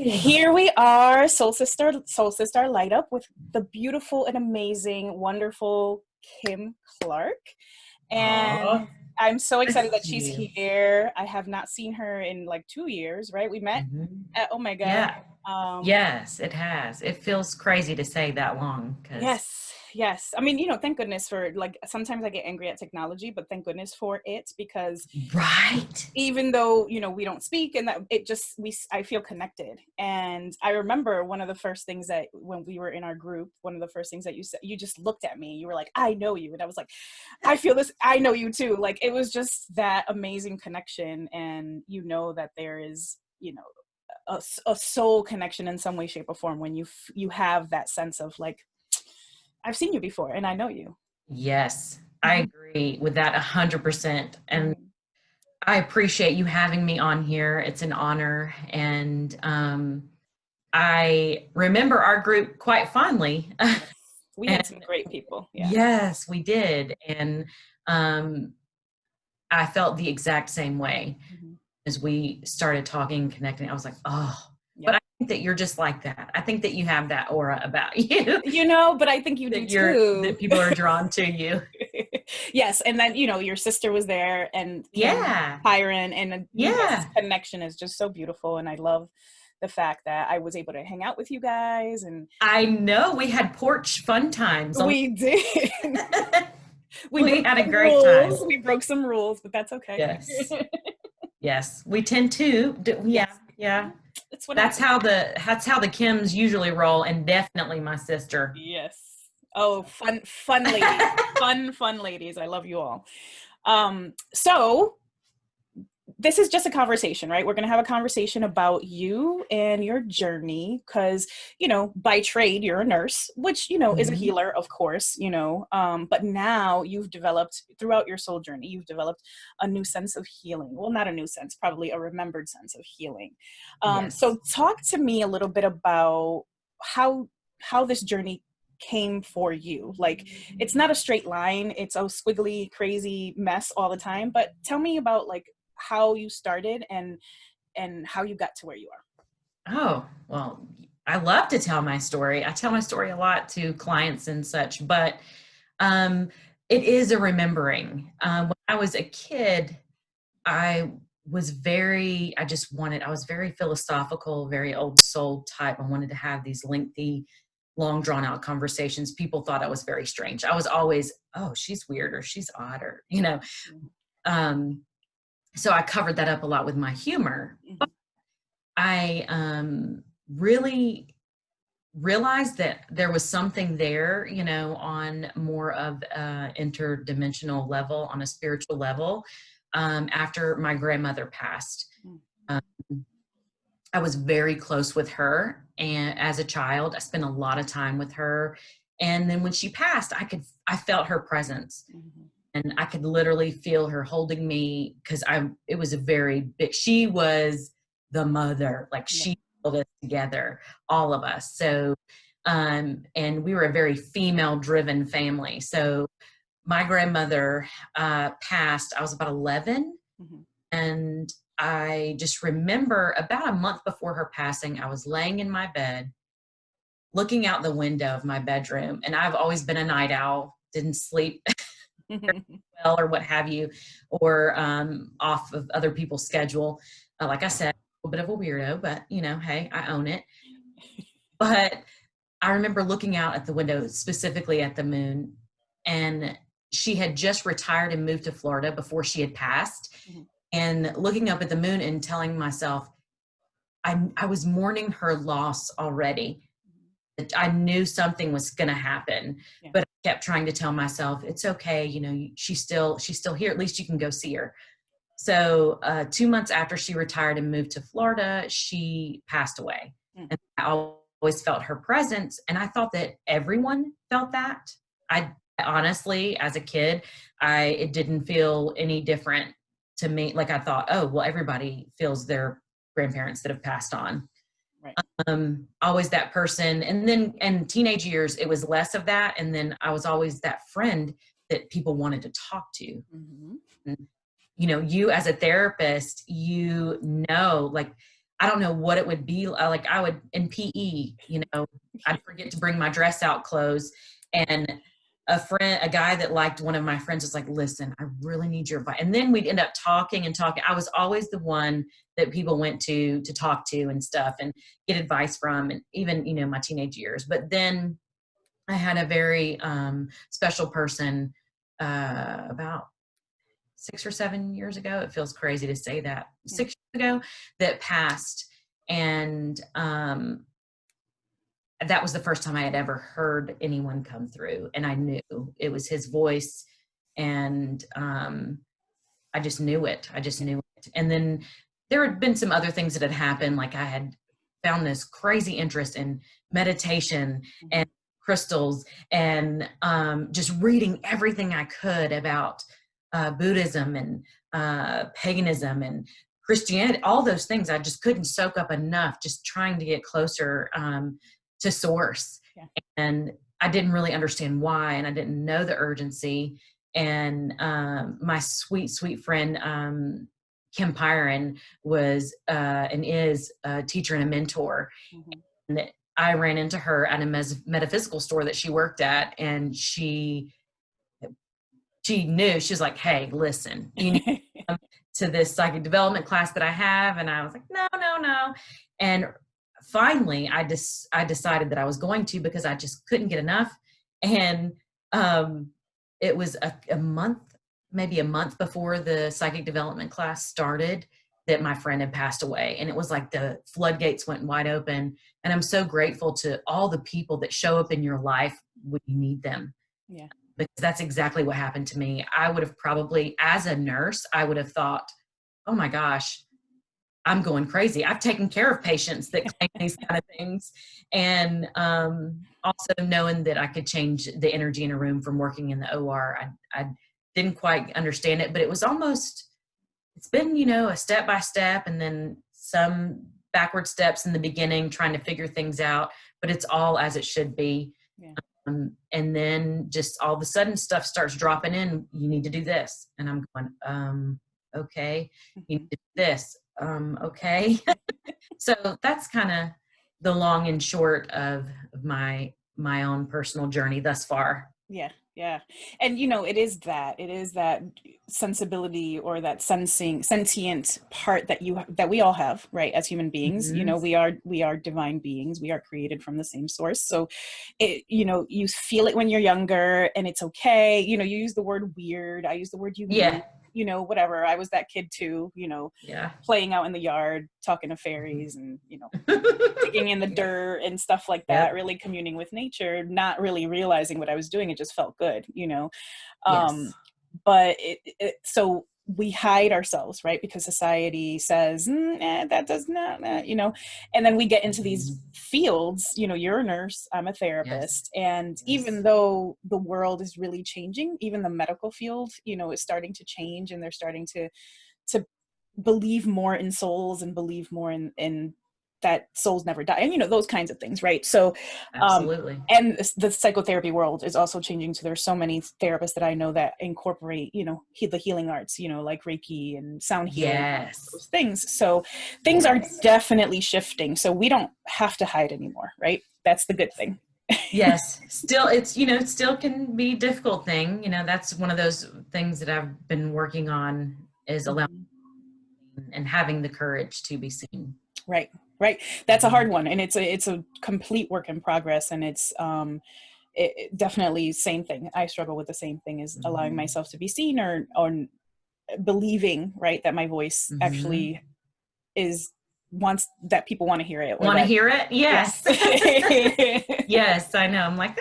Here we are, Soul Sister Light Up with the beautiful and amazing, wonderful Kim Clark. And Aww. I'm so excited that she's You. here. I have not seen her in like 2 years, right? We met at Omega. Yeah. Yes, it has. It feels crazy to say that long. Yes. I mean, thank goodness for, like, sometimes I get angry at technology, but thank goodness for it, because Right. even though, we don't speak, and that I feel connected. And I remember one of the first things that when we were in our group, one of the first things that you said, you just looked at me, you were like, I know you. And I was like, I feel this, I know you too. Like, it was just that amazing connection. And that there is, a soul connection in some way, shape, or form when you have that sense of like, I've seen you before and I know you. Yes, I agree with that 100%. And Mhm. I appreciate you having me on here. It's an honor. And I remember our group quite fondly. We And had some great people. Yeah. yes, we did. And I felt the exact same way as we started talking, connecting. I was like, oh, Yeah. but I think that you're just like that. I think that you have that aura about you. But I think you do that too. that people are drawn to you. Yes. And then, your sister was there, and Kim, Yeah. Byron, and you guys' Yeah. connection is just so beautiful. And I love the fact that I was able to hang out with you guys. And I know we had porch fun times. we did. We had a great time. rules. We broke some rules, but that's okay. Yes. Yes. We tend to. Yeah. Yes. Yeah. That's what That's happens. how the Kims usually roll, and definitely my sister. Yes. Oh, fun ladies. fun ladies. I love you all. So this is just a conversation, right? We're going to have a conversation about you and your journey, because, by trade, you're a nurse, which, is a healer, of course, but now you've developed, throughout your soul journey, you've developed a new sense of healing. Well, not a new sense, probably a remembered sense of healing. Yes. So talk to me a little bit about how this journey came for you. Like, it's not a straight line, it's a squiggly, crazy mess all the time, but tell me about, like, how you started and how you got to where you are. Oh, well, I love to tell my story. I tell my story a lot to clients and such, but it is a remembering. When I was a kid, I was very philosophical, very old soul type. I wanted to have these lengthy, long drawn out conversations. People thought I was very strange. I was always, oh, she's weird, or she's odd, or, so I covered that up a lot with my humor. I really realized that there was something there, on more of an interdimensional level, on a spiritual level, after my grandmother passed. I was very close with her, and as a child, I spent a lot of time with her. And then when she passed, I felt her presence. And I could literally feel her holding me, because it was a very big, she was the mother, like she held us together, all of us. So, and we were a very female driven family. So my grandmother passed, I was about 11. And I just remember about a month before her passing, I was laying in my bed, looking out the window of my bedroom. And I've always been a night owl, didn't sleep well or what have you, or off of other people's schedule. Like I said, a little bit of a weirdo, but hey, I own it. But I remember looking out at the window, specifically at the moon, and she had just retired and moved to Florida before she had passed. And looking up at the moon and telling myself, I was mourning her loss already. I knew something was going to happen, but I kept trying to tell myself, it's okay. She's still here. At least you can go see her. So 2 months after she retired and moved to Florida, she passed away. And I always felt her presence. And I thought that everyone felt that. I honestly, as a kid, it didn't feel any different to me. Like, I thought, oh, well, everybody feels their grandparents that have passed on. Always that person. And then in teenage years, it was less of that. And then I was always that friend that people wanted to talk to. And, you as a therapist, like, I don't know what it would be like. I would in PE, I'd forget to bring my dress out clothes, and a guy that liked one of my friends was like, listen, I really need your advice. And then we'd end up talking and talking. I was always the one that people went to talk to and stuff and get advice from, and even, my teenage years. But then I had a very special person about 6 or 7 years ago. It feels crazy to say that. 6 years ago that passed. And that was the first time I had ever heard anyone come through. And I knew it was his voice. And I just knew it. And then there had been some other things that had happened. Like I had found this crazy interest in meditation and crystals, and just reading everything I could about Buddhism and paganism and Christianity, all those things. I just couldn't soak up enough, just trying to get closer to source. Yeah. And I didn't really understand why, and I didn't know the urgency. And my sweet, sweet friend, Kim Pyron, was and is a teacher and a mentor. And I ran into her at a metaphysical store that she worked at, and she knew. She was like, hey, listen, you need to come to this psychic development class that I have. And I was like, no. And finally, I decided that I was going to, because I just couldn't get enough. And it was maybe a month before the psychic development class started, that my friend had passed away. And it was like the floodgates went wide open. And I'm so grateful to all the people that show up in your life when you need them. Yeah. Because that's exactly what happened to me. I would have probably, as a nurse, I would have thought, oh my gosh, I'm going crazy. I've taken care of patients that claim these kind of things. And also knowing that I could change the energy in a room from working in the OR. I didn't quite understand it, but it was almost, it's been, a step by step, and then some backward steps in the beginning, trying to figure things out, but it's all as it should be. Yeah. And then just all of a sudden stuff starts dropping in. You need to do this. And I'm going, okay, you need to do this. Okay. So that's kind of the long and short of my own personal journey thus far. Yeah. Yeah. And it is that sensibility, or that sentient part that we all have, right? As human beings, Mm-hmm. we are divine beings. We are created from the same source. So you feel it when you're younger, and it's okay. You use the word weird. I use the word unique. Yeah. Whatever. I was that kid too, Yeah. playing out in the yard, talking to fairies, and, digging in the dirt and stuff like that, really communing with nature, not really realizing what I was doing. It just felt good, Yes. But so we hide ourselves, right? Because society says, that does not, and then we get into these fields, you're a nurse, I'm a therapist. Yes. And even though the world is really changing, even the medical field, is starting to change, and they're starting to believe more in souls, and believe more in that souls never die, and those kinds of things, right? So Absolutely. and the psychotherapy world is also changing. So there's so many therapists that I know that incorporate the healing arts, like Reiki and sound healing. Yes. Those things. So things are definitely shifting, so we don't have to hide anymore, right? That's the good thing. Yes. Still, it's, it still can be a difficult thing. That's one of those things that I've been working on, is allowing and having the courage to be seen. Right. That's a hard one, and it's a complete work in progress, and it's definitely same thing. I struggle with the same thing, is allowing myself to be seen, or believing, right, that my voice actually wants that people want to hear it. Want to hear it? Yes. Yes, I know. I'm like,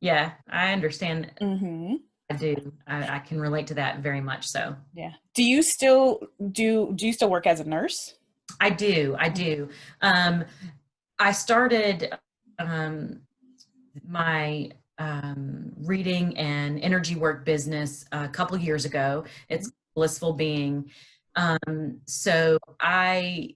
yeah, I understand. I do. I can relate to that very much so. Yeah. Do you still work as a nurse? I do. I started my reading and energy work business a couple years ago. It's Blissful Being. So I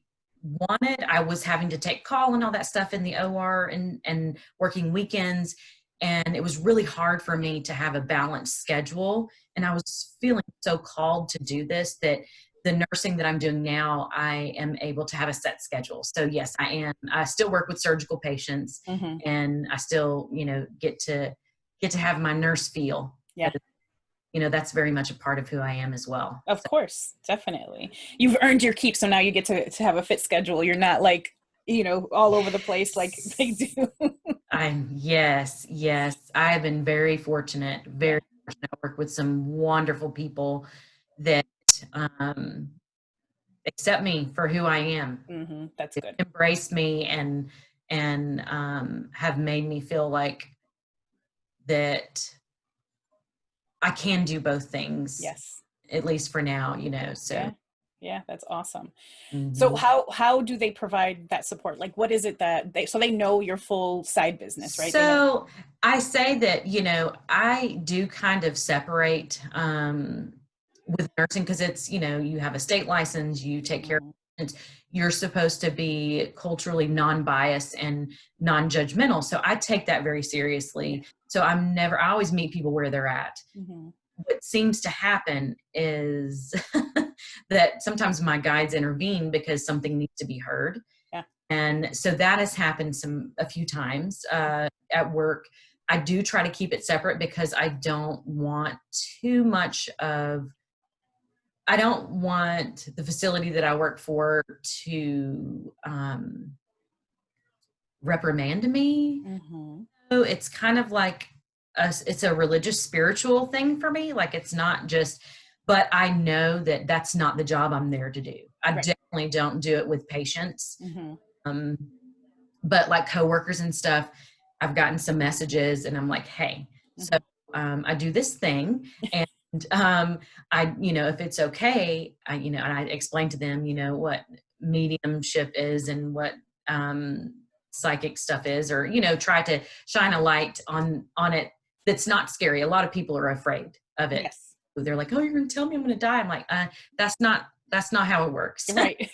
was having to take call and all that stuff in the OR, and working weekends. And it was really hard for me to have a balanced schedule. And I was feeling so called to do this, that the nursing that I'm doing now, I am able to have a set schedule. So yes, I am. I still work with surgical patients, Mm-hmm. and I still, get to have my nurse feel. Yeah. That's very much a part of who I am as well. Of course, definitely. You've earned your keep, so now you get to have a fit schedule. You're not like, all over the place like they do. Yes. I've been very fortunate, very fortunate to work with some wonderful people that accept me for who I am. Mm-hmm. That's good. Embrace me and have made me feel like that I can do both things. Yes. At least for now, so. Yeah, that's awesome. Mm-hmm. So how do they provide that support? Like, what is it that they know your full side business, right? So I say that, I do kind of separate with nursing, because it's, you have a state license, you take care of patients, you're supposed to be culturally non-biased and non-judgmental. So I take that very seriously. So I always meet people where they're at. Mm-hmm. What seems to happen is that sometimes my guides intervene because something needs to be heard. Yeah. And so that has happened a few times at work. I do try to keep it separate because I don't want I don't want the facility that I work for to reprimand me. Mm-hmm. So it's kind of like it's a religious, spiritual thing for me. Like, it's not just, but I know that that's not the job I'm there to do. I definitely don't do it with patients. Mm-hmm. But like coworkers and stuff, I've gotten some messages and I'm like, hey, so I do this thing, and I, if it's okay, and I explain to them, what mediumship is and what psychic stuff is, or, try to shine a light on it that's not scary. A lot of people are afraid of it. Yes. They're like, oh, you're going to tell me I'm going to die. I'm like, that's not how it works. Right.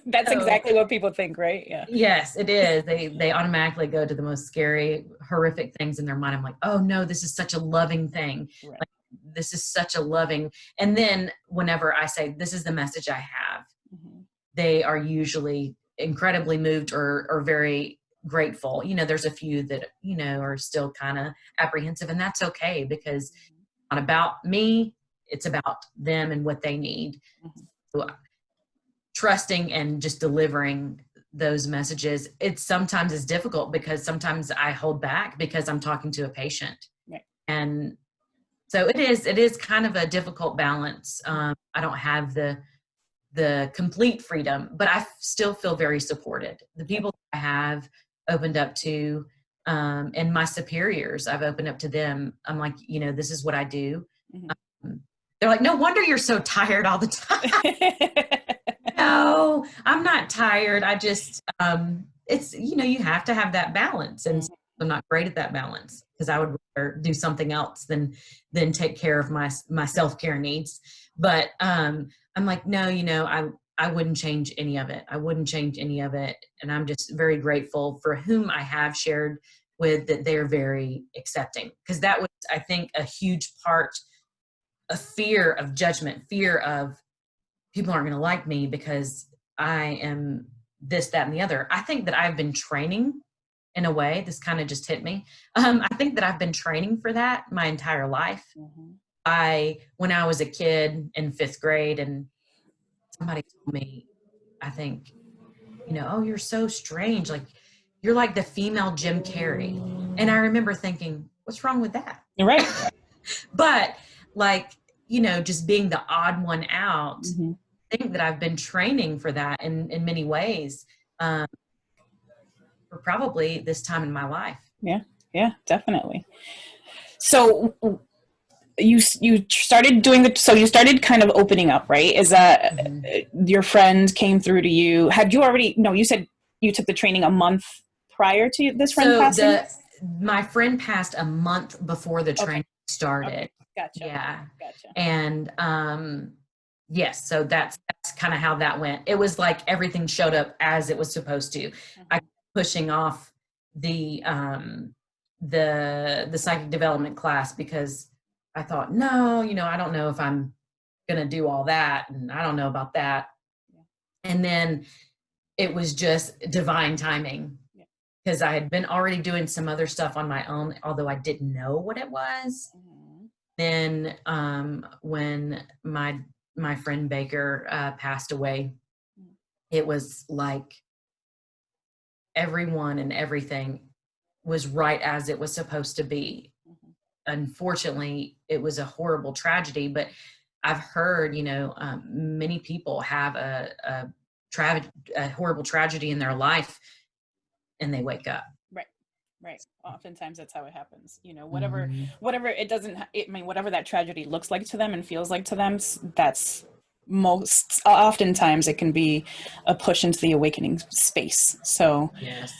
That's exactly what people think, right? Yeah. Yes, it is. They automatically go to the most scary, horrific things in their mind. I'm like, oh no, this is such a loving thing. Right. Like, this is such a loving. And then whenever I say, this is the message I have, they are usually incredibly moved or very grateful. There's a few that, are still kind of apprehensive, and that's okay, because it's not about me. It's about them and what they need. So, trusting and just delivering those messages. It sometimes is difficult because sometimes I hold back because I'm talking to a patient. Right. And so it is kind of a difficult balance. I don't have the complete freedom, but I still feel very supported. The people I have opened up to, and my superiors, I've opened up to them. I'm like, this is what I do. They're like, no wonder you're so tired all the time. No, I'm not tired. I just, it's, you have to have that balance. And I'm not great at that balance, because I would rather do something else than take care of my self-care needs. But I'm like, no, I wouldn't change any of it. I wouldn't change any of it. And I'm just very grateful for whom I have shared with, that they're very accepting. Because that was, I think, a huge part of fear of judgment, fear of people aren't going to like me because I am this, that, and the other. I think that I've been training, in a way, this kind of just hit me. I think that I've been training for that my entire life. When I was a kid in 5th grade, and somebody told me, I think, oh, you're so strange. Like, you're like the female Jim Carrey. And I remember thinking, what's wrong with that? Right. But like, just being the odd one out, I think that I've been training for that in many ways, for probably this time in my life. Yeah, definitely. So you started doing so you started kind of opening up, right? Is that your friend came through to you? Had you already, no, you said you took the training a month prior to this friend passing? My friend passed a month before the training started. Okay. Gotcha. Yeah. Gotcha. And yes, so that's kind of how that went. It was like everything showed up as it was supposed to. I kept pushing off the psychic development class because I thought, no, I don't know if I'm going to do all that. And I don't know about that. Yeah. And then it was just divine timing, because I had been already doing some other stuff on my own, although I didn't know what it was. Then when my friend Baker passed away, it was like everyone and everything was right as it was supposed to be. Unfortunately, it was a horrible tragedy, but I've heard, many people have a horrible tragedy in their life and they wake up. Right. Oftentimes that's how it happens. Whatever it doesn't, whatever that tragedy looks like to them and feels like to them, that's most oftentimes it can be a push into the awakening space. So yes.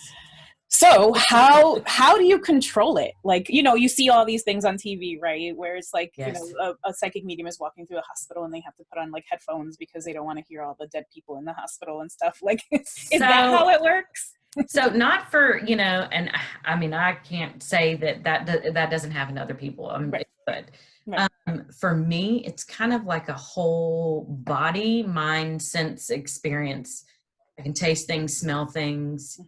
So how do you control it? Like, you see all these things on TV, right? Where it's like, Yes. A psychic medium is walking through a hospital and they have to put on like headphones because they don't want to hear all the dead people in the hospital and stuff. Like, is that how it works? So not for, and I can't say that doesn't happen to other people. Right. But Right. For me, it's kind of like a whole body, mind, sense experience. I can taste things, smell things.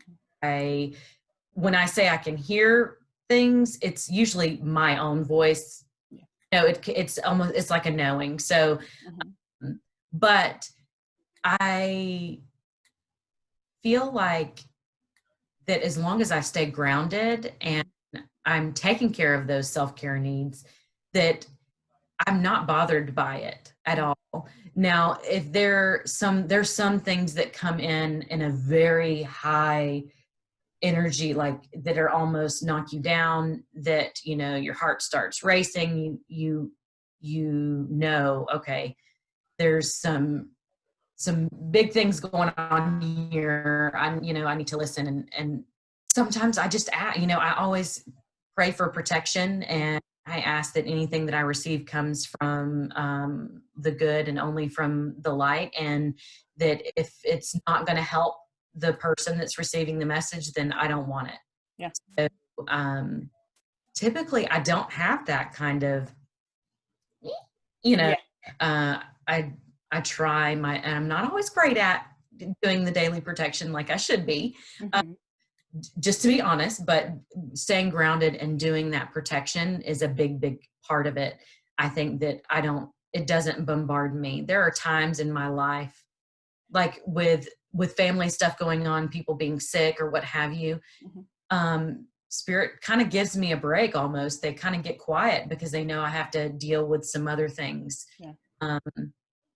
When I say I can hear things, it's usually my own voice. It's like a knowing. So, but I feel like that as long as I stay grounded and I'm taking care of those self-care needs, that I'm not bothered by it at all. Now, if there's some things that come in a very high energy, like that are almost knock you down, that, your heart starts racing, okay, there's some big things going on here. I need to listen. And sometimes I just, I always pray for protection, and I ask that anything that I receive comes from the good and only from the light, and that if it's not going to help the person that's receiving the message, then I don't want it. Yeah. So, typically I don't have that kind of, I try and I'm not always great at doing the daily protection like I should be, just to be honest, but staying grounded and doing that protection is a big, big part of it. I think that it doesn't bombard me. There are times in my life, like with family stuff going on, people being sick or what have you, Spirit kind of gives me a break almost. They kind of get quiet because they know I have to deal with some other things. Yeah.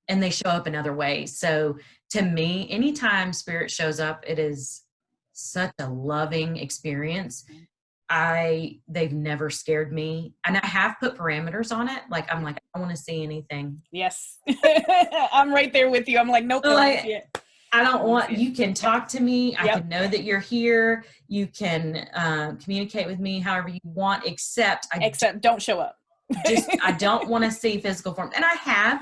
And they show up in other ways. So to me, anytime Spirit shows up, it is such a loving experience. They've never scared me. And I have put parameters on it. Like, I'm like, I don't want to see anything. Yes. I'm right there with you. I'm like, nope. I don't want, you can talk to me. I can know that you're here. You can communicate with me however you want, except don't show up. I don't want to see physical form. And I have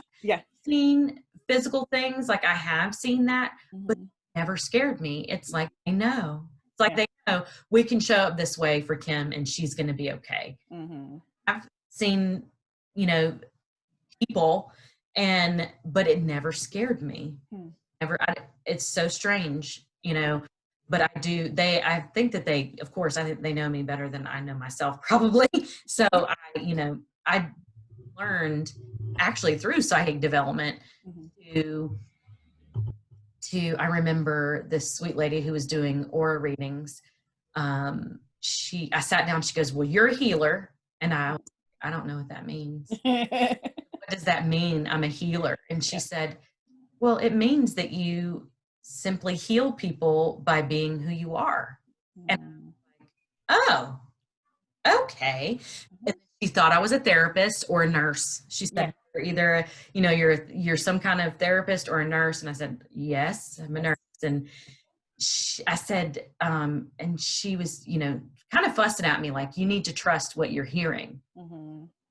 seen physical things. Like I have seen that, but it never scared me. It's like, I know. It's like they know we can show up this way for Kim and she's going to be okay. I've seen, people but it never scared me. It's so strange, but I think that I think they know me better than I know myself probably. So I learned actually through psychic development I remember this sweet lady who was doing aura readings. I sat down, she goes, well, you're a healer. And I don't know what that means. What does that mean? I'm a healer. And she said, well, it means that you simply heal people by being who you are. And I'm like, oh, okay. And she thought I was a therapist or a nurse. She said, you're either, you're some kind of therapist or a nurse. And I said, yes, I'm a nurse. And I said, and she was, kind of fussing at me like, you need to trust what you're hearing.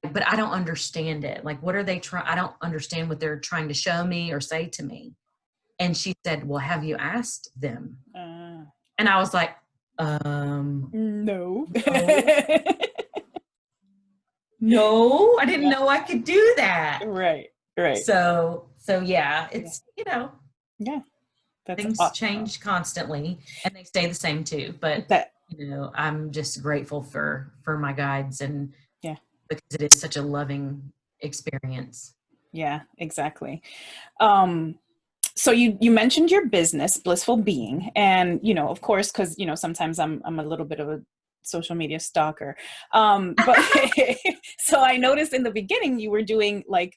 But I don't understand it. Like, what are they trying? I don't understand what they're trying to show me or say to me. And she said, well, have you asked them? And I was like, no. No, I didn't know I could do that. Right. Right. So yeah, it's, Yeah. That's things awesome. change constantly and they stay the same too. But, I'm just grateful for my guides and because it is such a loving experience. Yeah, exactly. So you mentioned your business, Blissful Being, and of course, because sometimes I'm a little bit of a social media stalker. But so I noticed in the beginning you were doing like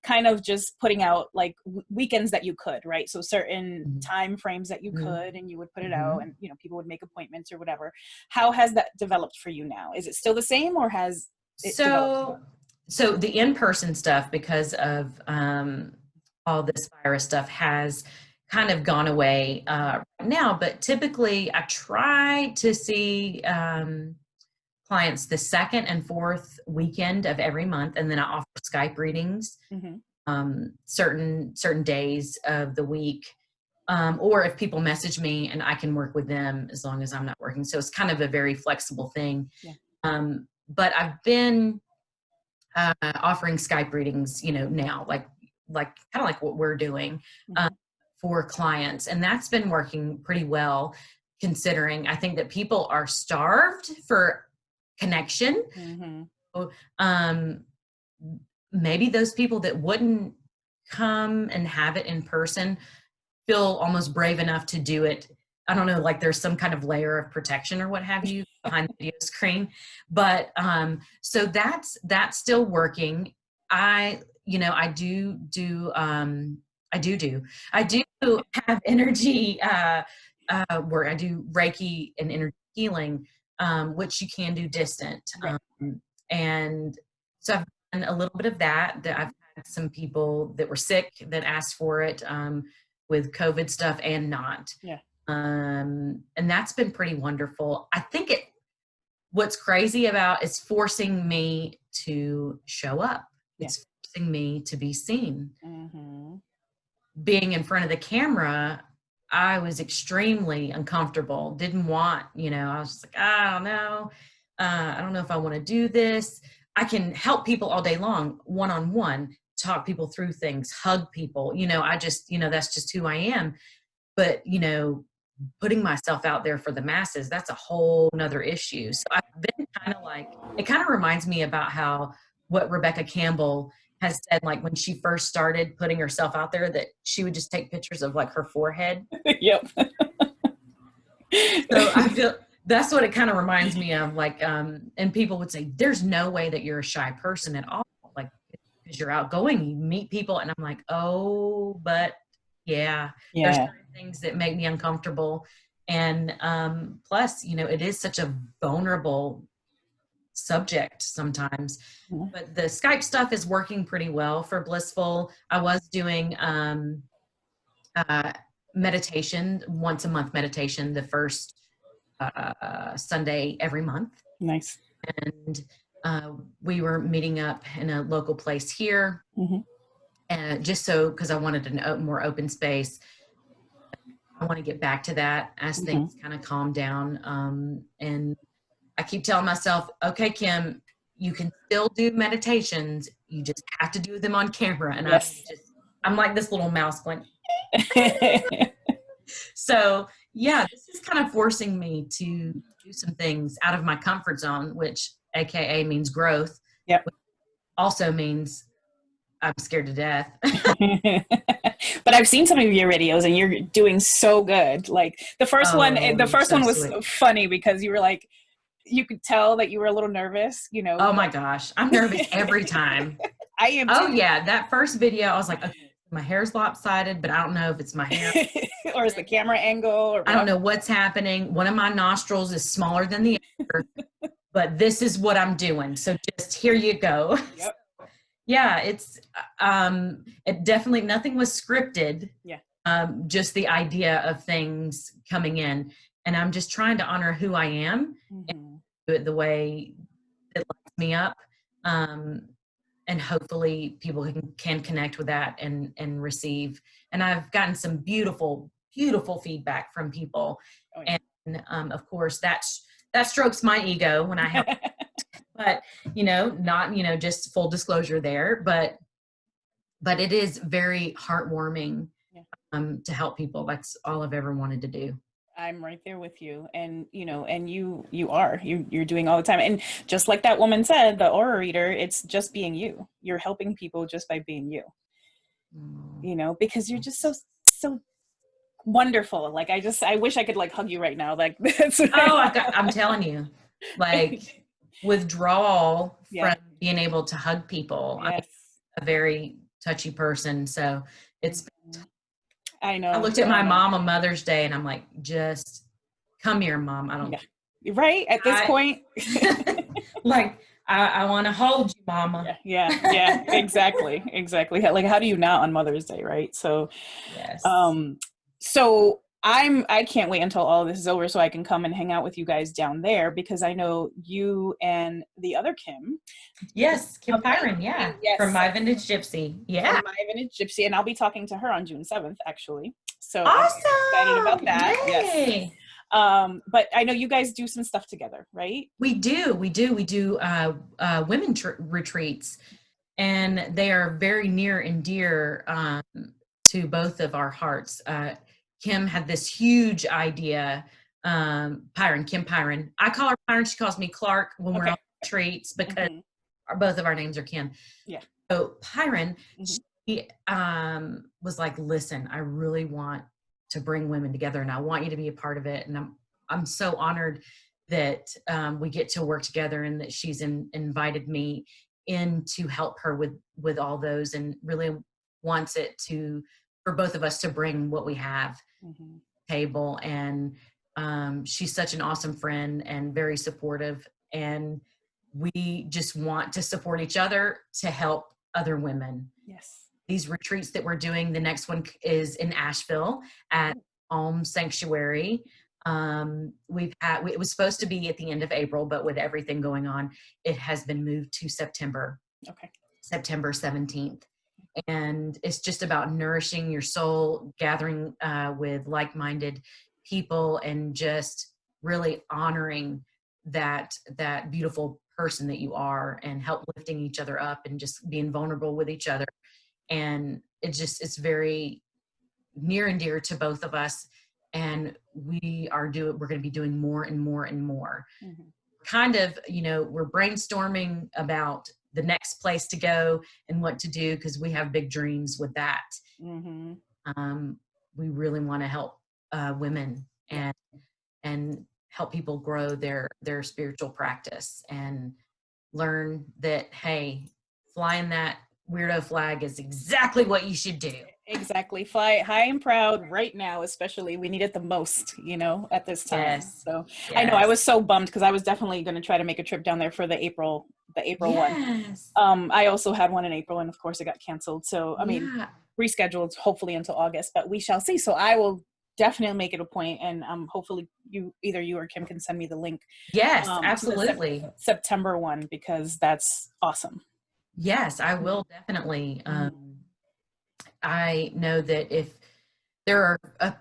kind of just putting out like weekends that you could, right? So certain time frames that you could, and you would put it out, and people would make appointments or whatever. How has that developed for you now? Is it still the same, or has it developed? So the in-person stuff, because of all this virus stuff, has kind of gone away right now. But typically, I try to see clients the second and fourth weekend of every month, and then I offer Skype readings certain days of the week. Or if people message me and I can work with them as long as I'm not working. So it's kind of a very flexible thing. But I've been offering Skype readings, now, like kind of like what we're doing for clients. And that's been working pretty well, considering I think that people are starved for connection. Maybe those people that wouldn't come and have it in person feel almost brave enough to do it. I don't know, like there's some kind of layer of protection or what have you behind the video screen. But so that's still working. I do have energy where I do Reiki and energy healing, which you can do distant. And so I've done a little bit of that. I've had some people that were sick that asked for it with COVID stuff and not. And that's been pretty wonderful. I think what's crazy about is forcing me to show up. It's forcing me to be seen. Being in front of the camera, I was extremely uncomfortable. Didn't want, I was like, I don't know. I don't know if I want to do this. I can help people all day long, one-on-one, talk people through things, hug people. I just, that's just who I am. But, putting myself out there for the masses, that's a whole nother issue. So I've been kind of like, it kind of reminds me about what Rebecca Campbell has said, like when she first started putting herself out there, that she would just take pictures of like her forehead. Yep. So I feel that's what it kind of reminds me of, like, and people would say, there's no way that you're a shy person at all. Like, because you're outgoing, you meet people. And I'm like, oh, but there's certain things that make me uncomfortable. And plus, it is such a vulnerable subject sometimes. But the Skype stuff is working pretty well for Blissful. I was doing meditation, once a month meditation, the first Sunday every month. Nice. And we were meeting up in a local place here. And just because I wanted a more open space. I want to get back to that as things kind of calm down. And I keep telling myself, okay, Kim, you can still do meditations. You just have to do them on camera. And I'm like this little mouse going. So this is kind of forcing me to do some things out of my comfort zone, which AKA means growth. Yep. Which also means I'm scared to death. But I've seen some of your videos and you're doing so good. Like the first one was sweet. Funny because you were like, you could tell that you were a little nervous, Oh my gosh. I'm nervous every time. I am too. Oh yeah. That first video, I was like, okay, my hair's lopsided, but I don't know if it's my hair. Or is the camera angle? Or I don't know what's happening. One of my nostrils is smaller than the other, but this is what I'm doing. So just here you go. Yep. Yeah, it's it definitely, nothing was scripted. Just the idea of things coming in, and I'm just trying to honor who I am and do it the way that lights me up, and hopefully people can connect with that and receive. And I've gotten some beautiful feedback from people, and of course that strokes my ego when I help. But, not, just full disclosure there, but but it is very heartwarming Yeah. to help people. That's all I've ever wanted to do. I'm right there with you. And, you know, and you're doing all the time. And just like that woman said, the aura reader, it's just being you. You're helping people just by being you, you know, because you're just so wonderful. Like, I wish I could like hug you right now. Like that's I'm telling you, like withdrawal yeah. from being able to hug people. Yes. I'm a very touchy person. So it's, I know. I looked at my mom on Mother's Day and I'm like, just come here, Mom. I don't, right at this point. Like, I want to hold you, Mama. Yeah, exactly. Like, how do you not on Mother's Day, right? So, yes. So I can't wait until all of this is over so I can come and hang out with you guys down there, because I know you and the other Kim. Yes, Kim Pyron, yeah. Yes. From My Vintage Gypsy. Yeah. From My Vintage Gypsy, and I'll be talking to her on June 7th, actually. So awesome. I'm excited about that. Yay. Yes. But I know you guys do some stuff together, right? We do women retreats, and they are very near and dear to both of our hearts. Kim had this huge idea. Kim Pyron. I call her Pyron. She calls me Clark when we're on retreats, because both of our names are Kim. Yeah. So Pyron, she was like, listen, I really want to bring women together, and I want you to be a part of it. And I'm so honored that we get to work together, and that she's invited me in to help her with all those, and really wants it for both of us to bring what we have to the table. And she's such an awesome friend and very supportive, and we just want to support each other to help other women. Yes. These retreats that we're doing, the next one is in Asheville at Om Sanctuary. It was supposed to be at the end of April, but with everything going on, it has been moved to September. September 17th. And it's just about nourishing your soul, gathering with like-minded people, and just really honoring that beautiful person that you are, and help lifting each other up, and just being vulnerable with each other. And it's very near and dear to both of us. And we're going to be doing more and more and more. Kind of, we're brainstorming about the next place to go and what to do, because we have big dreams with that. We really want to help women and help people grow their spiritual practice, and learn that, hey, flying that weirdo flag is exactly what you should do. Exactly. Fly high and proud right now, especially. We need it the most, at this time. Yes. So I know I was so bummed, because I was definitely going to try to make a trip down there for the April one. I also had one in April, and of course it got canceled. So, rescheduled hopefully until August, but we shall see. So I will definitely make it a point, and hopefully either you or Kim can send me the link. Yes, absolutely. September one, because that's awesome. Yes, I will definitely. I know that if there are,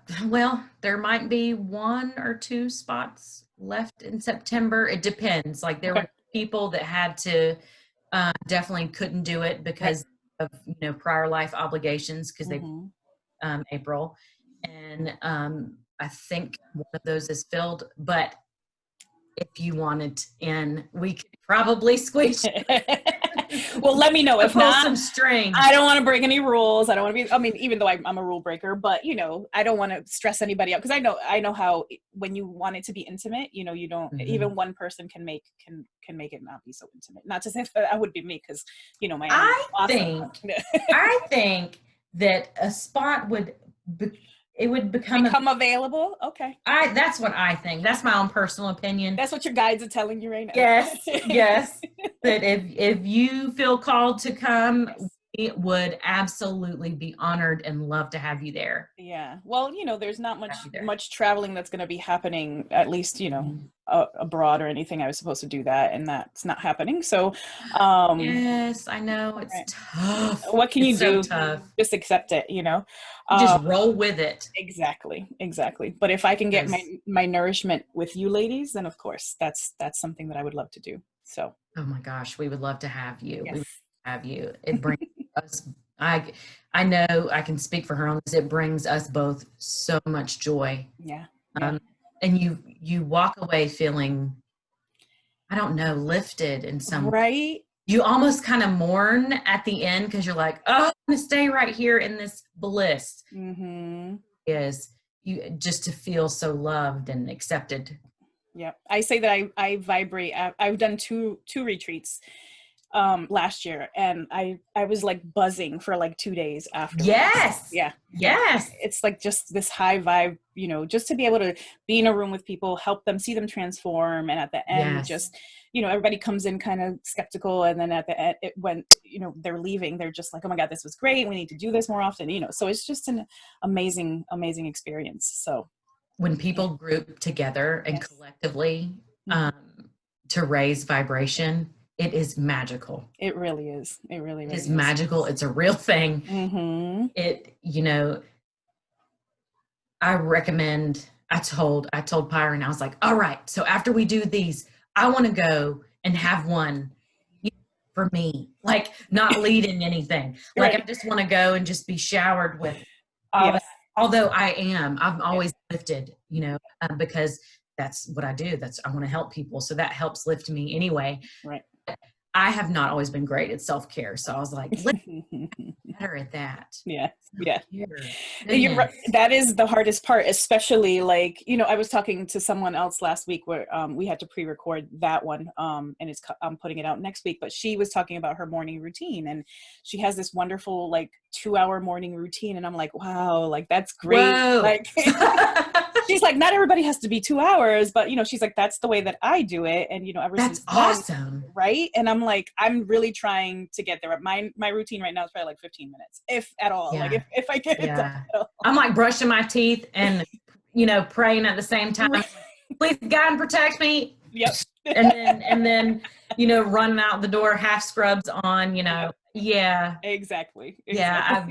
there might be 1 or 2 spots left in September. It depends. Like, there were people that had to, definitely couldn't do it because of, prior life obligations, because they, April. And I think one of those is filled, but if you wanted in, we could probably squeeze. Well, let me know. If not, some string. I don't want to break any rules. I don't want to be, even though I'm a rule breaker, but I don't want to stress anybody out, because I know how, when you want it to be intimate, you don't, even one person can make it not be so intimate. Not to say that would be me, because, my I think that a spot would become available. Okay. That's what I think. That's my own personal opinion. That's what your guides are telling you right now. Yes. That if you feel called to come, we would absolutely be honored and love to have you there. Yeah. Well, there's not much traveling that's going to be happening, at least, abroad or anything. I was supposed to do that, and that's not happening. So, yes, I know it's tough. What can you do? Tough. Just accept it, just roll with it. Exactly. But if I can get my nourishment with you ladies, then of course that's something that I would love to do. So. Oh my gosh, we would love to have you. Yes. We would have you. It brings us I know I can speak for her on this. It brings us both so much joy. Yeah. And you walk away feeling, I don't know, lifted in some, right. You almost kind of mourn at the end because you're like, oh, I'm going to stay right here in this bliss. Is you just to feel so loved and accepted. Yeah. I say that I vibrate. I've done two retreats last year, and I was like buzzing for like 2 days afterwards. Yes. Yeah. Yes. It's like just this high vibe, you know, just to be able to be in a room with people, help them, see them transform. And at the end, just, you know, everybody comes in kind of skeptical. And then at the end, when, you know, they're leaving, they're just like, oh my God, this was great. We need to do this more often, you know, so it's just an amazing, amazing experience. So when people group together and collectively to raise vibration, it is magical. It really is. It really is magical. It's a real thing. It, you know, I recommend, I told Pyron, I was like, all right, so after we do these, I want to go and have one for me, like not leading anything. Like I just want to go and just be showered with all that. Although I'm always lifted, you know, because that's what I do. I want to help people. So that helps lift me anyway. Right. I have not always been great at self-care. So I was like, let's be better at that. Yeah. You're right. That is the hardest part, especially like, you know, I was talking to someone else last week where we had to pre-record that one and I'm putting it out next week, but she was talking about her morning routine, and she has this wonderful like 2-hour morning routine, and I'm like, wow, like that's great. Whoa. Like she's like, not everybody has to be 2 hours, but you know, she's like, that's the way that I do it. And you know, ever since then, awesome. Right. And I'm like, I'm really trying to get there. My routine right now is probably like 15 minutes, if at all. Yeah. Like if I get it done at all. I'm like brushing my teeth and, you know, praying at the same time. Please God and protect me. Yep. and then, you know, running out the door, half scrubs on, you know. Yeah. Exactly. Yeah.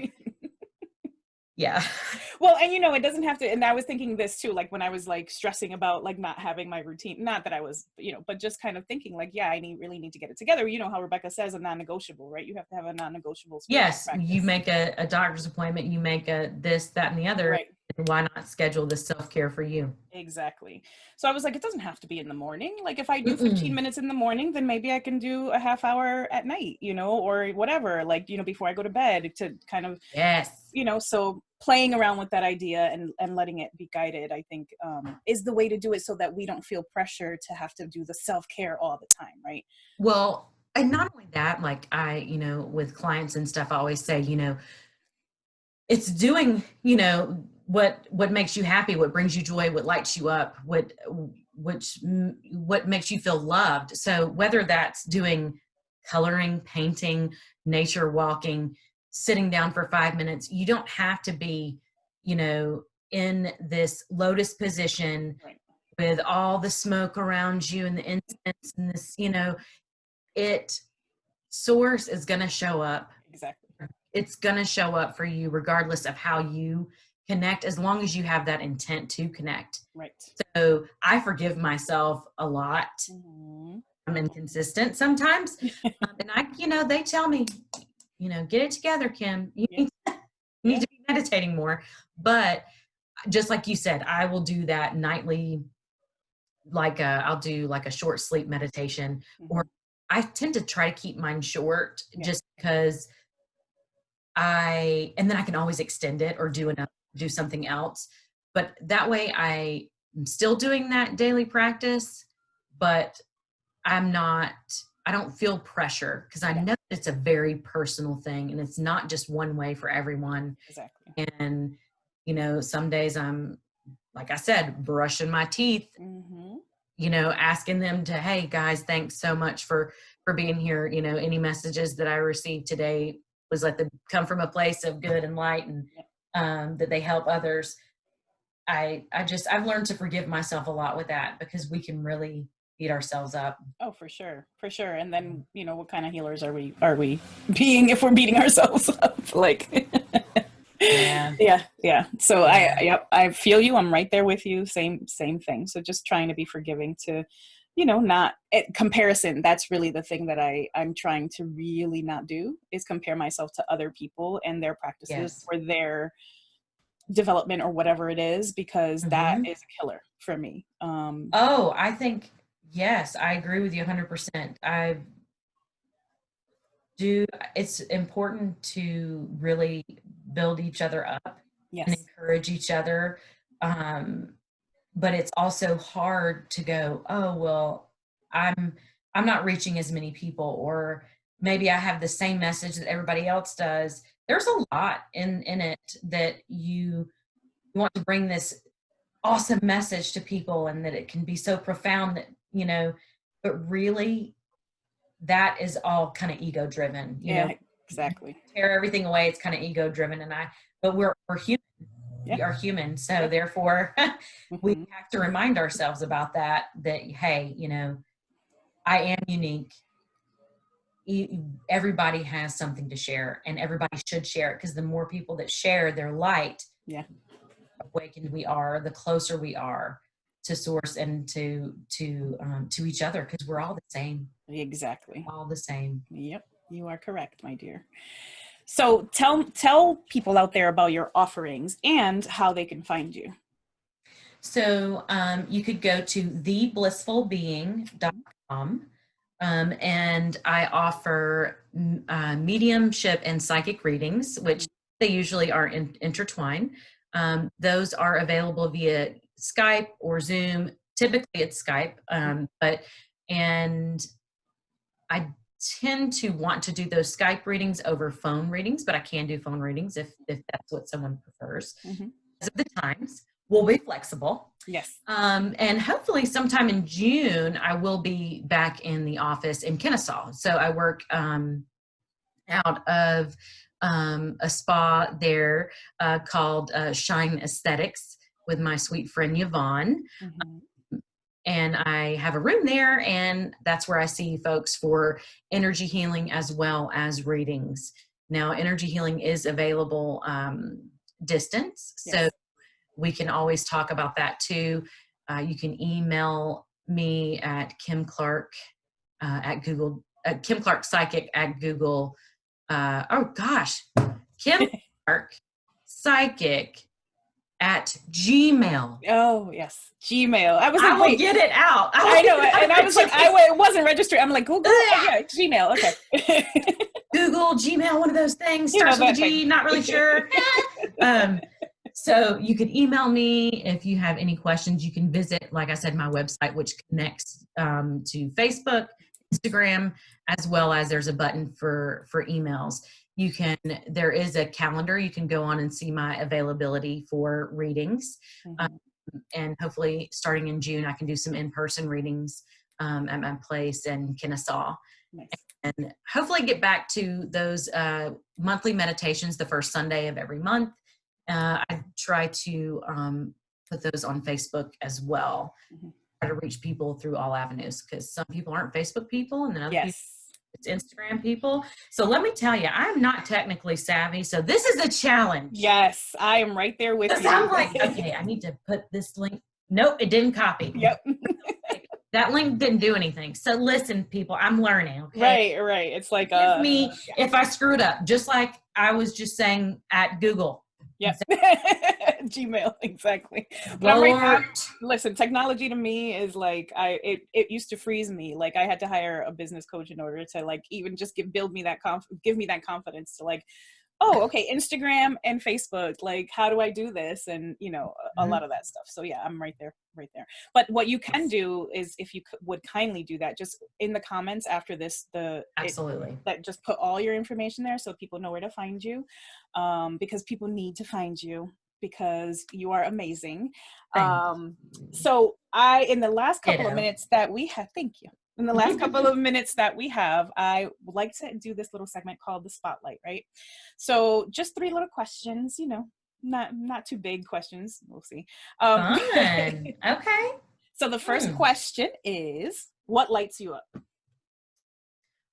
Well, and you know, it doesn't have to, and I was thinking this too, like when I was like stressing about like not having my routine, not that I was, you know, but just kind of thinking like, yeah, I really need to get it together. You know how Rebecca says a non-negotiable, right? You have to have a non-negotiable. Yes. Practice. You make a doctor's appointment, you make a this, that, and the other. Right. Why not schedule this self-care for you? Exactly. So I was like, it doesn't have to be in the morning. Like if I do 15 minutes in the morning, then maybe I can do a half hour at night, you know, or whatever, like, you know, before I go to bed to kind of, you know, so playing around with that idea and letting it be guided, I think is the way to do it, so that we don't feel pressure to have to do the self-care all the time. Right. Well, and not only that, like you know, with clients and stuff, I always say, you know, it's doing, you know, what makes you happy, what brings you joy, what lights you up, what makes you feel loved. So whether that's doing coloring, painting, nature walking, sitting down for 5 minutes, you don't have to be, you know, in this lotus position with all the smoke around you and the incense and this, you know, source is going to show up. Exactly. It's going to show up for you regardless of how you connect, as long as you have that intent to connect. Right. So I forgive myself a lot. I'm inconsistent sometimes. And I, you know, they tell me, you know, get it together, Kim. You need to be meditating more. But just like you said, I will do that nightly. Like I'll do like a short sleep meditation, or I tend to try to keep mine short just because and then I can always extend it or do something else. But that way I'm still doing that daily practice, but I don't feel pressure, because I know it's a very personal thing and it's not just one way for everyone. Exactly. And, you know, some days I'm, like I said, brushing my teeth, you know, asking them to, hey guys, thanks so much for being here. You know, any messages that I received today was let them come from a place of good and light, and that they help others. I've learned to forgive myself a lot with that, because we can really beat ourselves up. Oh, for sure. And then, you know, what kind of healers are we being if we're beating ourselves up? Like, yeah. So I feel you. I'm right there with you. Same thing. So just trying to be forgiving to, not comparison. That's really the thing that I'm trying to really not do, is compare myself to other people and their practices Yes. or their development or whatever it is, because that is a killer for me. Oh, I think, yes, I agree with you 100%. It's important to really build each other up and Yes. encourage each other. But it's also hard to go, oh, well, I'm not reaching as many people, or maybe I have the same message that everybody else does. There's a lot in it that you want to bring this awesome message to people, and that it can be so profound that, but really that is all kind of ego driven, Yeah, exactly. tear everything away. It's kind of ego driven. But we're human. Yeah. We are human. So therefore we have to remind ourselves about that, hey, I am unique. Everybody has something to share, and everybody should share it, because the more people that share their light, awakened we are, the closer we are to source and to each other, because we're all the same. Exactly. All the same. Yep, you are correct, my dear. So tell people out there about your offerings and how they can find you. So you could go to theblissfulbeing.com, and I offer mediumship and psychic readings, which they usually are intertwined. Those are available via Skype or Zoom. Typically it's Skype, and I tend to want to do those Skype readings over phone readings, but I can do phone readings if that's what someone prefers. As of the times, we'll be flexible. Yes. And hopefully sometime in June, I will be back in the office in Kennesaw. So I work out of a spa there called Shine Aesthetics with my sweet friend Yvonne. And I have a room there, and that's where I see folks for energy healing as well as readings. Now, energy healing is available distance, so we can always talk about that too. You can email me at Kim Clark at Google, Kim Clark Psychic at Google. Kim Clark Psychic at Gmail. Oh yes, Gmail. I was like, I will get it out. I know, and I was like, it wasn't registered. I'm like, Google. Yeah, Gmail. Okay. Google, Gmail, one of those things. Starts with a G. Not really sure. So you can email me if you have any questions. You can visit, like I said, my website, which connects to Facebook, Instagram, as well as there's a button for emails. There is a calendar. You can go on and see my availability for readings. And hopefully starting in June, I can do some in-person readings at my place in Kennesaw. Nice. And hopefully get back to those monthly meditations the first Sunday of every month. I try to put those on Facebook as well. Try to reach people through all avenues, because some people aren't Facebook people, and then other people, it's Instagram people. So let me tell you, I'm not technically savvy, so this is a challenge. Yes, I am right there with you. I'm like, okay, I need to put this link. Nope, it didn't copy. Yep. That link didn't do anything. So listen, people, I'm learning. Okay? Right. It's like Give me if I screwed up, just like I was just saying at Google. Yes. Gmail, exactly. But listen, technology to me is like it used to freeze me. Like I had to hire a business coach in order to like even just give me that confidence to like, oh, okay, Instagram and Facebook, like how do I do this? And a lot of that stuff. So yeah, I'm right there. But what you can do is, if you would kindly do that, just in the comments after this, absolutely, that just put all your information there so people know where to find you, because people need to find you, because you are amazing. So in the last couple of minutes that we have, thank you. In the last couple of minutes that we have, I would like to do this little segment called the Spotlight, right? So just 3 little questions, not too big questions. We'll see. Fun. Okay. So the first question is, what lights you up?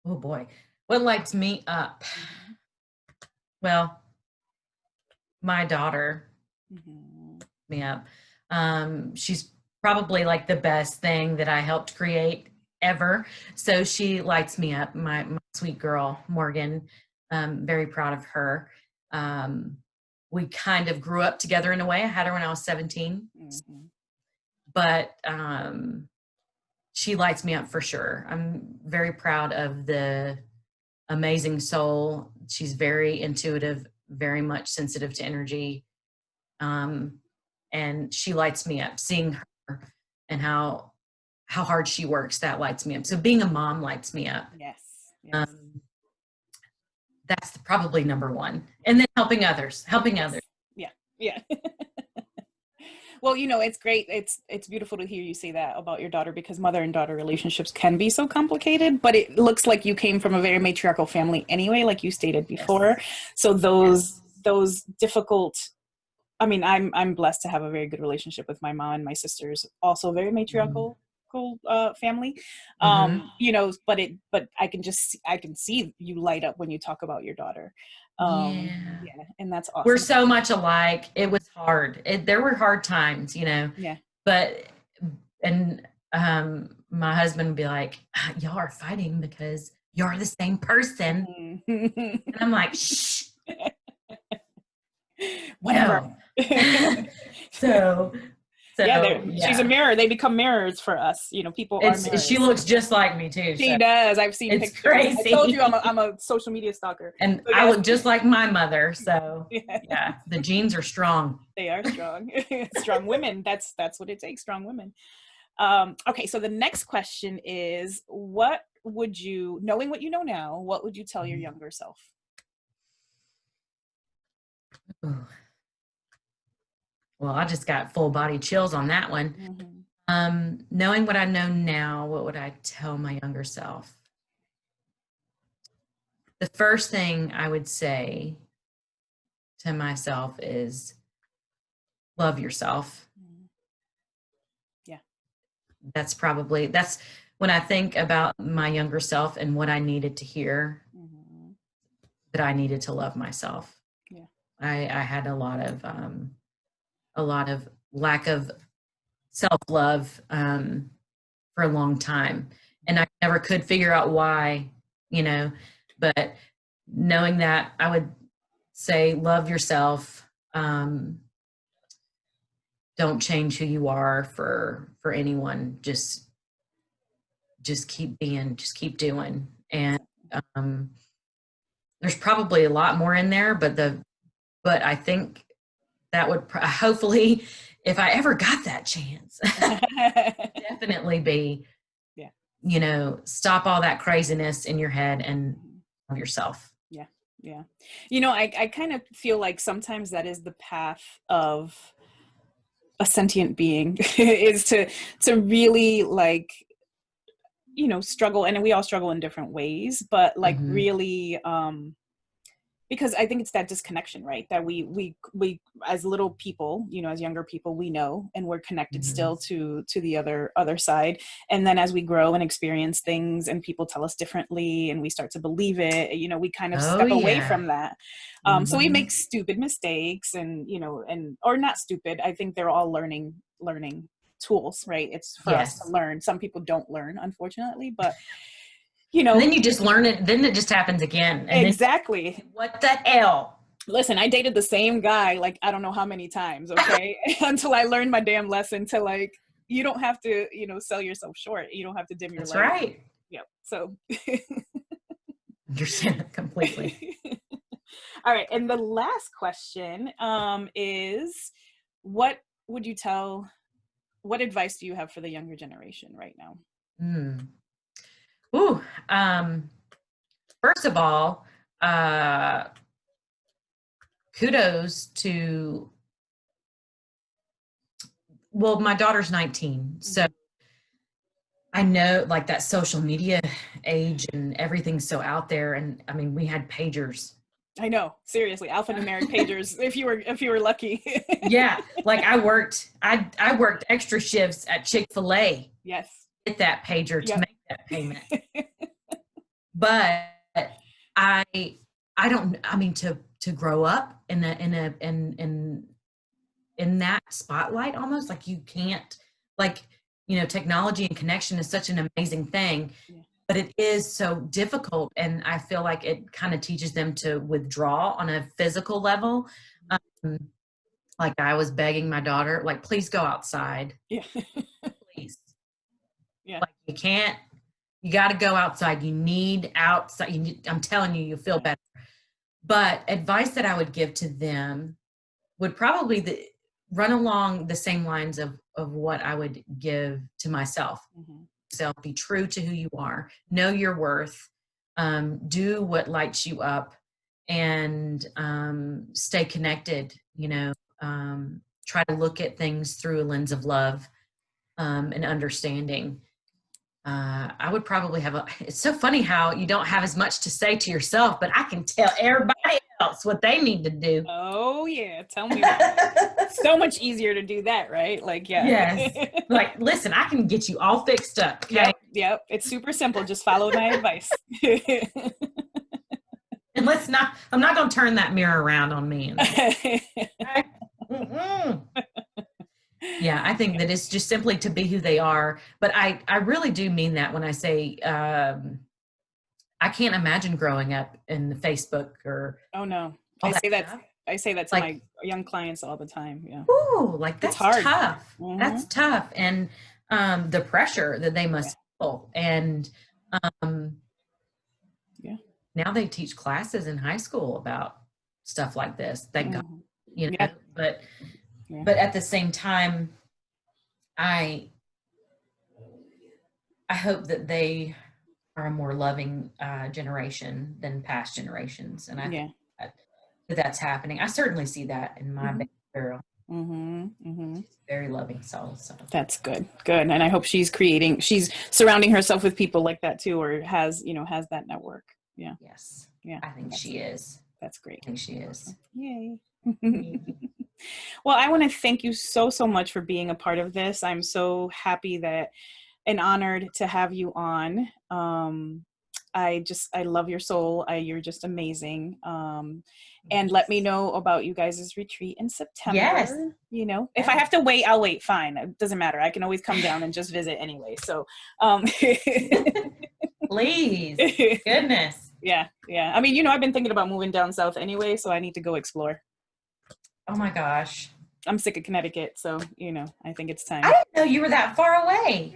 Oh boy. What lights me up? Well, my daughter me up. She's probably like the best thing that I helped create ever. So she lights me up, my sweet girl, Morgan. Very proud of her. We kind of grew up together in a way. I had her when I was 17, but she lights me up for sure. I'm very proud of the amazing soul. She's very intuitive, very much sensitive to energy. And she lights me up. Seeing her and how hard she works, that lights me up. So being a mom lights me up. Yes. That's probably number one. And then helping others. Yeah. Yeah. Well, it's great. It's beautiful to hear you say that about your daughter, because mother and daughter relationships can be so complicated, but it looks like you came from a very matriarchal family anyway, like you stated before. Yes. So those difficult, I mean, I'm blessed to have a very good relationship with my mom, and my sister's also very matriarchal family. But I can see you light up when you talk about your daughter. Yeah, and that's awesome. We're so much alike. It was hard. There were hard times, Yeah. But my husband would be like, y'all are fighting because you're the same person. And I'm like, shh. Whatever. So yeah, she's a mirror. They become mirrors for us. People are mirrors. She looks just like me too. She does. I've seen pictures. Crazy. I told you I'm a social media stalker. And so, I look just like my mother. So yeah, the genes are strong. They are strong. Strong women. That's what it takes. Strong women. Okay, so the next question is, what would you, knowing what you know now, what would you tell your younger self? Ooh. Well, I just got full body chills on that one. Knowing what I know now, what would I tell my younger self? The first thing I would say to myself is love yourself. Yeah. That's when I think about my younger self and what I needed to hear, that I needed to love myself. Yeah. I had a lot of lack of self-love for a long time, and I never could figure out why, but knowing that, I would say love yourself. Don't change who you are for anyone. Just keep being, just keep doing. And there's probably a lot more in there, but I think that would hopefully, if I ever got that chance, definitely be, stop all that craziness in your head and love yourself. Yeah. Yeah. I kind of feel like sometimes that is the path of a sentient being is to really struggle. And we all struggle in different ways, but really, because I think it's that disconnection, right? That we as little people, as younger people, we know, and we're connected still to the other side. And then as we grow and experience things and people tell us differently and we start to believe it, we kind of step away from that. So we make stupid mistakes and or not stupid. I think they're all learning tools, right? It's for us to learn. Some people don't learn, unfortunately, but and then you just learn it. Then it just happens again. And exactly. Then, what the hell? Listen, I dated the same guy, I don't know how many times, okay? Until I learned my damn lesson to you don't have to, sell yourself short. You don't have to dim your light. That's right. Yeah. So. Understand it completely. All right. And the last question is, what advice do you have for the younger generation right now? First of all, kudos to, my daughter's 19. So I know that social media age and everything's so out there. And I mean, we had pagers. I know, seriously, alphanumeric pagers, if you were lucky. Yeah. I worked extra shifts at Chick-fil-A. Yes. Get that pager to make that payment. But I don't, I mean, to grow up in that spotlight, almost you can't like, technology and connection is such an amazing thing, Yeah. but it is so difficult. And I feel like it kind of teaches them to withdraw on a physical level. Um, like I was begging my daughter, like, please go outside. Yeah. Please. Yeah. Like, you got to go outside. You need outside. I'm telling you, you'll feel better. But advice that I would give to them would probably run along the same lines of what I would give to myself. Mm-hmm. So be true to who you are, know your worth, do what lights you up, and stay connected. Try to look at things through a lens of love and understanding. I would probably it's so funny how you don't have as much to say to yourself, but I can tell everybody else what they need to do. Oh yeah, tell me about it. So much easier to do that, right? Like, yeah. Yes. Like, listen, I can get you all fixed up. Okay? Yep. It's super simple. Just follow my advice. And I'm not going to turn that mirror around on me. Yeah, I think that it's just simply to be who they are. But I really do mean that when I say I can't imagine growing up in Facebook or. Oh no, I say that to my young clients all the time. Yeah. Ooh, like that's hard. Tough. Mm-hmm. That's tough, and the pressure that they must feel, and now they teach classes in high school about stuff like this. Thank God, But at the same time, I hope that they are a more loving generation than past generations, and I think that's happening. I certainly see that in my baby girl. She's a very loving soul. So that's good, and I hope she's surrounding herself with people like that too, or has that network. Yeah. Yes. Yeah. I think she is. That's great. I think she is. Yay. Well, I want to thank you so much for being a part of this. I'm so happy and honored to have you on. I love your soul. You're just amazing. And let me know about you guys' retreat in September. Yes. If I have to wait, I'll wait. Fine. It doesn't matter. I can always come down and just visit anyway. So, please. Goodness. Yeah. I mean, I've been thinking about moving down south anyway, so I need to go explore. Oh my gosh. I'm sick of Connecticut, so, I think it's time. I didn't know you were that far away.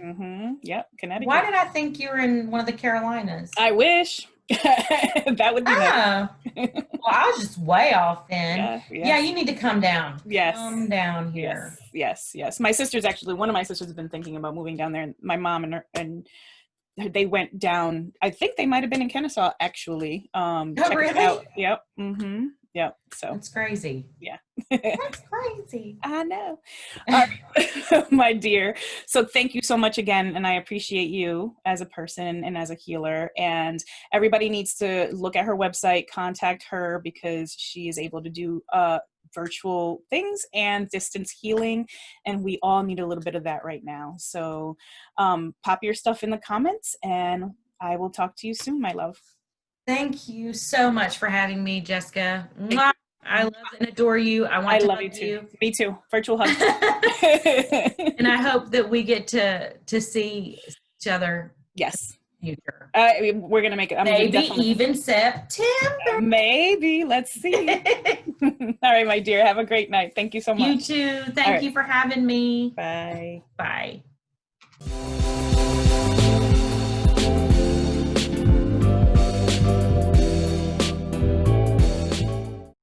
Yep, Connecticut. Why did I think you were in one of the Carolinas? I wish. That would be nice. Well, I was just way off then. Yeah, you need to come down. Yes. Come down here. Yes. My sister's one of my sisters has been thinking about moving down there. And my mom and they went down. I think they might have been in Kennesaw, actually. Check really? it out. Yep. Yep. So that's crazy. Yeah. That's crazy. I know. All right, my dear. So thank you so much again. And I appreciate you as a person and as a healer. And everybody needs to look at her website, contact her, because she is able to do virtual things and distance healing. And we all need a little bit of that right now. So pop your stuff in the comments and I will talk to you soon, my love. Thank you so much for having me, Jessica. Mwah. I love and adore you. I love you too. Me too. Virtual hugs. And I hope that we get to see each other. Yes. In the future. We're gonna make it. Maybe even September. Maybe. Let's see. All right, my dear. Have a great night. Thank you so much. You too. Thank you for having me. Bye. Bye.